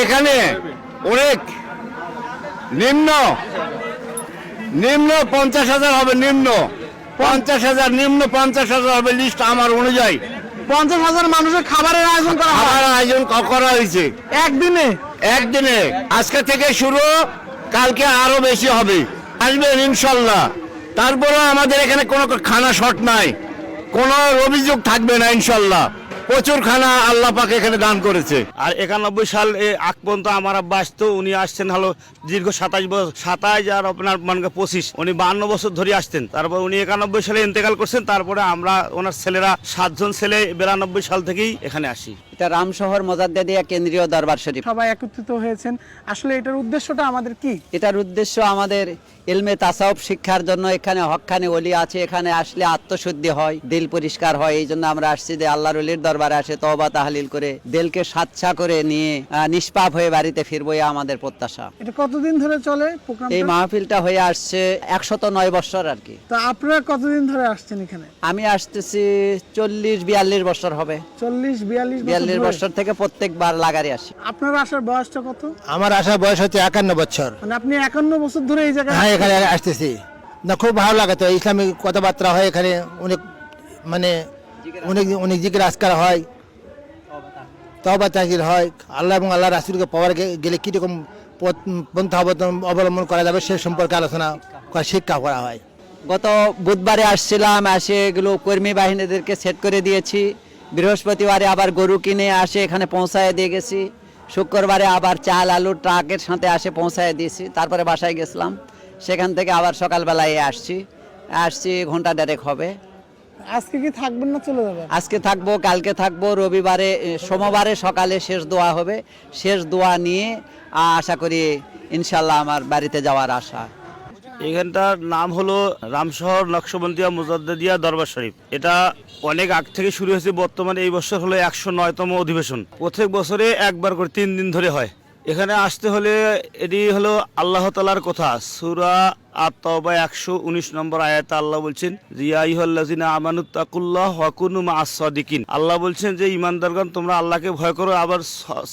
এখানে অনেক নিম্ন নিম্ন 50,000 হবে, নিম্ন 50,000, নিম্ন 50,000 হবে লিস্ট আমার অনুযায়ী। 50,000 মানুষের খাবারের আয়োজন করা হয় খাবার আয়োজন করা হয়েছে একদিনে। একদিনে। আজকে থেকে শুরু, কালকে আরো বেশি হবে, আসবেন ইনশাল্লাহ। তারপরে আমাদের এখানে কোনো খানা শর্ট নাই, কোনো অভিযোগ থাকবে না ইনশাল্লাহ। প্রচুর খানা আল্লাহ পাক এখানে দান করেছে। আর 91 সাল আগ পর্যন্ত আমার আব্বা আসতো, উনি আসছেন হলো দীর্ঘ 27 বছর, 27 আর আপনার মানে 25, উনি 52 বছর ধরে আসতেন। তারপর উনি 91 সালে ইন্তেকাল করছেন। তারপরে আমরা ওনার ছেলেরা 7 জন ছেলে 92 সাল থেকেই এখানে আসি। এটা রামশহর মোজাদ্দেদিয়া কেন্দ্রীয় দরবার শরীফ। সবাই একত্রিত হয়েছেন, আসলে এটার উদ্দেশ্যটা আমাদের কি? এটার উদ্দেশ্য আমাদের ইলমে তাসাউফ শিক্ষার জন্য। এখানে হক্কানি ওলি আছে, এখানে আসলে আত্মশুদ্ধি হয়, দিল পরিষ্কার হয়। এই জন্য আমরা আসছি যে আল্লাহর ওলির দরবারে আসে তওবা তাহলিল করে দিলকে সাচ্চা করে নিয়ে নিষ্পাপ হয়ে বাড়িতে ফিরবো, এই আমাদের প্রত্যাশা। এটা কতদিন ধরে চলে প্রোগ্রামটা? এই মাহফিলটা হয়ে আসছে 109 বছর আর কি। তো আপনারা কতদিন ধরে আসছেন এখানে? আমি আসতেছি 40-42 বছর হবে। 40-42 বছর থেকে প্রত্যেকবার লাগারে আসি। আপনার আসার বয়সটা কত? আমার আসার বয়স হচ্ছে 51 বছর। মানে আপনি 51 বছর ধরে এই জায়গায়? হ্যাঁ, এখানে আসতেছি না, খুব ভালো লাগে। তো ইসলামিক কথাবার্তা হয় এখানে, অনেক মানে অনেক অনেক জিকির আজকার হয়, তওবা তাহলিল হয়। আল্লাহ এবং আল্লাহ রাসূলকে পাওয়ার গেলে কীরকম পন্থা অবলম্বন করা যাবে সে সম্পর্কে আলোচনা শিক্ষা করা হয়। গত বুধবারে আসছিলাম, এসে এগুলো কর্মী বাহিনীদেরকে সেট করে দিয়েছি। বৃহস্পতিবারে আবার গরু কিনে আসে এখানে পৌঁছায় দিয়ে গেছি। শুক্রবারে আবার চাল আলু ট্রাকের সাথে আসে পৌঁছায় দিয়েছি। তারপরে বাসায় গেছিলাম, সেখান থেকে আবার সকালবেলায় আসছি ঘন্টা দেড়েক হবে। আজকে কি থাকবেন না চলে যাবেন? আজকে থাকবো, কালকে থাকবো, রবিবারে সোমবারে সকালে শেষ দোয়া হবে। শেষ দোয়া নিয়ে আশা করি ইনশাল্লাহ আমার বাড়িতে যাওয়ার আশা। এখানটার নাম হলো রামশহর নকশবন্দিয়া মুজাদ্দেদিয়া দরবার শরীফ। এটা অনেক আগ থেকে শুরু হয়েছে, বর্তমানে এই বছর হলো 109তম অধিবেশন। প্রত্যেক বছরে একবার করে 3 দিন ধরে হয়। এখানে আসতে হলে এটি হলো আল্লাহ তাআলার কথা। সূরা আত-তাওবা 119 নম্বর আয়াতে আল্লাহ বলছেন, ইয়া আইয়ুহাল্লাযিনা আমানুত্তাকুল্লাহ ওয়া কুনু মাআস সাদিকিন। আল্লাহ বলছেন যে ইমানদারগণ তোমরা আল্লাহকে ভয় করো, আবার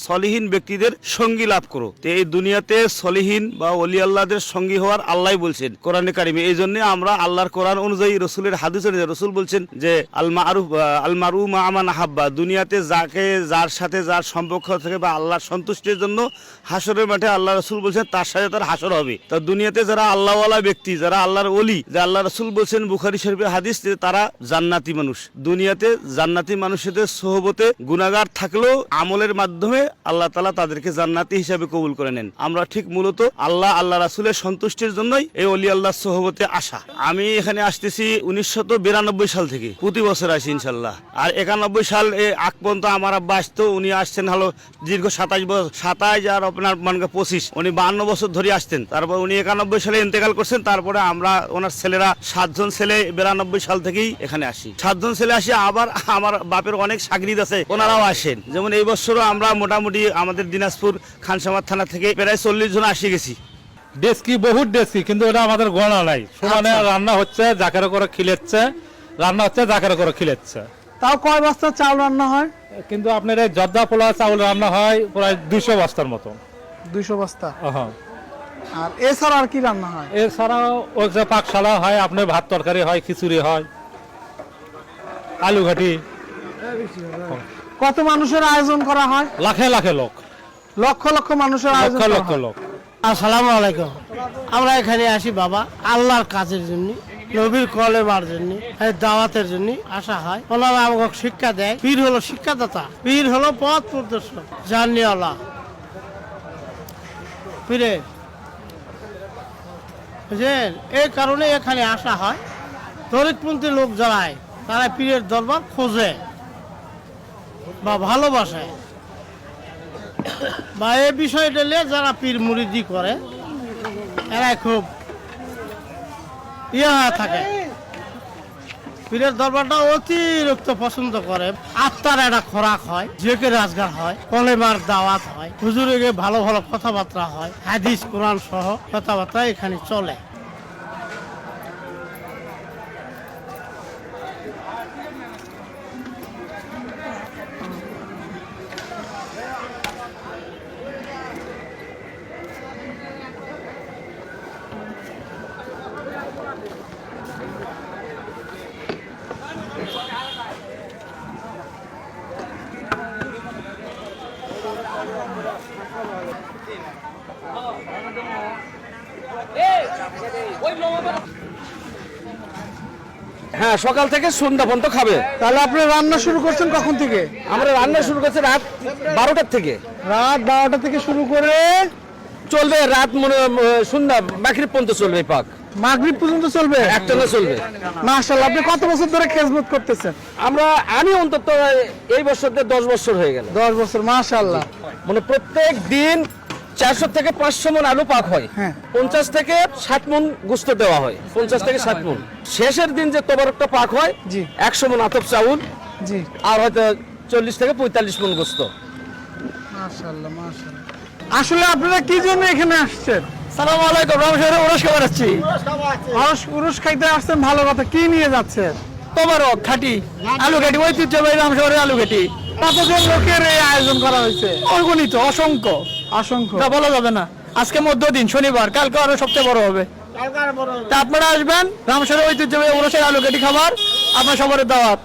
সলিহীন ব্যক্তিদের সঙ্গী লাভ করো। তো এই দুনিয়াতে সলিহীন বা ওলি আল্লাহদের সঙ্গী হওয়ার আল্লাহই বলছেন কোরআনে কারিমে। এই জন্য আমরা আল্লাহর কোরআন অনুযায়ী, রসুলের হাদিস অনুযায়ী, রসুল বলছেন যে আল মারু মা মান আহাব্বা, দুনিয়াতে যার সাথে যার সম্পর্ক থাকে বা আল্লাহর সন্তুষ্টির জন্য হাসরের মাঠে আল্লাহ রসুল বলছেন তার সাথে তার হাসর হবে। তা দুনিয়াতে যারা আল্লাহ ব্যক্তি, যারা আল্লাহর ওলি, যে আল্লাহ রসুল বলছেন বুখারী শরীফের হাদিস, তারা জান্নাতি মানুষ। দুনিয়াতে জান্নাতি মানুষদের সোহবতে গুনাহগার থাকলেও আমলের মাধ্যমে আল্লাহ তাআলা তাদেরকে জান্নাতি হিসাবে কবুল করে নেন। আমরা ঠিক মূলত আল্লাহ রাসূলের সন্তুষ্টির জন্যই এই ওলি আল্লাহর সোহবতে আসা। আমি এখানে আসতেছি 1992 সাল থেকে, প্রতি বছর আসি ইনশাল্লাহ। আর 91 সাল আগ পর্যন্ত আমার আব্বা আসতো, উনি আসছেন হলো দীর্ঘ 27 বছর, 27 আর আপনার মানে 25, উনি 52 বছর ধরে আসতেন। তারপর উনি 91 সালে ইন্তেকাল করছেন। তারপরে আমরা ওনার ছেলেরা 7 জন ছেলে 92 সাল থেকেই এখানে আসি। 7 জন ছেলে আসি, আবার আমার বাপের অনেক সাগরিদ আছে, ওনারাও আসেন। যেমন এই বছরও আমরা মোটামুটি আমাদের দিনাজপুর খানসামার থানা থেকে প্রায় 40 জন আসি গেছি। ডেস্কি বহুত ডেস্কি, কিন্তু ওটা আমাদের গণনা নাই। সমানে রান্না হচ্ছে, জাকের করে খিলেচ্ছে, রান্না হচ্ছে, জাকের করে খিলেচ্ছে। তাও কয় বস্তা চাল রান্না হয়? কিন্তু আপনার এই জর্দা পোলা চাউল রান্না হয় প্রায় 200 বস্তার মতো। 200 বস্তা? হ্যাঁ। আর এছাড়া আর কি রান্না হয়? এছাড়াও ওই যে পাকশালা হয়, আপনার ভাত তরকারি হয়, খিচুড়ি হয়, আলু ঘাটি। কত মানুষের আয়োজন করা হয়? লাখে লাখে লোক, লক্ষ লক্ষ মানুষের আয়োজন লক্ষ করা লক্ষ হয়। লোক। আসসালামু আলাইকুম। আমরা এখানে আসি বাবা আল্লাহর কাজের জন্য, নবীর কলেমার জন্য, দাওয়াতের জন্য আসা হয়। ওনারা আমাকে শিক্ষা দেয়। পীর হলো শিক্ষাদাতা, পীর হলো পথ প্রদর্শক, জানিয়াল্লাহ। পীরে বুঝলেন, এই কারণে এখানে আসা হয়। তরিকপন্থী লোক যারাই, তারা পীরের দরবার খোঁজে বা ভালোবাসে, বা এই বিষয়টা নিয়ে যারা পীর মুরিদি করে এরা খুব থাকে। পীরের দরবারটা অতিরিক্ত পছন্দ করে। আত্মার একটা খোরাক হয়, জেকে রাজগার হয়, কলেমার দাওয়াত হয়, হুজুরে ভালো ভালো কথাবার্তা হয়, হাদিস কোরআন সহ কথাবার্তা এখানে চলে। হ্যাঁ, সকাল থেকে সন্ধ্যা পর্যন্ত খাবে। তাহলে আপনি রান্না শুরু করছেন কখন থেকে? আমরা রান্না শুরু করছি রাত 12টার থেকে, রাত 12টা থেকে শুরু করে চলবে রাত সন্ধ্যা মাগরিব পর্যন্ত চলবে এই পাক, মাগরিব পর্যন্ত চলবে, একটানা চলবে। মাশাআল্লাহ। আপনি কত বছর ধরে খেজমত করতেছেন? আমি অন্তত এই বছর 10 বছর হয়ে গেল। 10 বছর, মাশাআল্লাহ। মানে প্রত্যেক দিন 400 থেকে 500 মণ আলু পাক হয়, হ্যাঁ। 50 থেকে 60 মণ গোস্ত দেওয়া হয়, 50 থেকে 60 মণ। শেষের দিন যে তোবারকটা পাক হয়, জি। 100 মণ আতপ চাউল, জি, আর হয়তো 40 থেকে 45 মণ গোস্ত। মাশাআল্লাহ, মাশাআল্লাহ। আসলে আপনারা কি জন্য এখানে আসছেন? সালাম আলাইকুম, রামশহরে ওরস খাবার আসছি। উরুস খাইতে আসছেন, ভালো কথা। কি নিয়ে যাচ্ছেন? তোবারক খাঁটি আলু ঘাটি, ঐতিহ্যবাহী রামশহরের আলু ঘাটি। কতজন লোকের এই আয়োজন করা হয়েছে? অগণিত, অসংখ্য, অসংখ্য। তা বলা যাবে না। আজকে মধ্যদিন শনিবার, কালকে আরো সবচেয়ে বড় হবে। তা আপনারা আসবেন, রামশহরের ঐতিহ্যবাহী ওরসের আলু ঘাটি খাবার আপনার সবার দাওয়াত।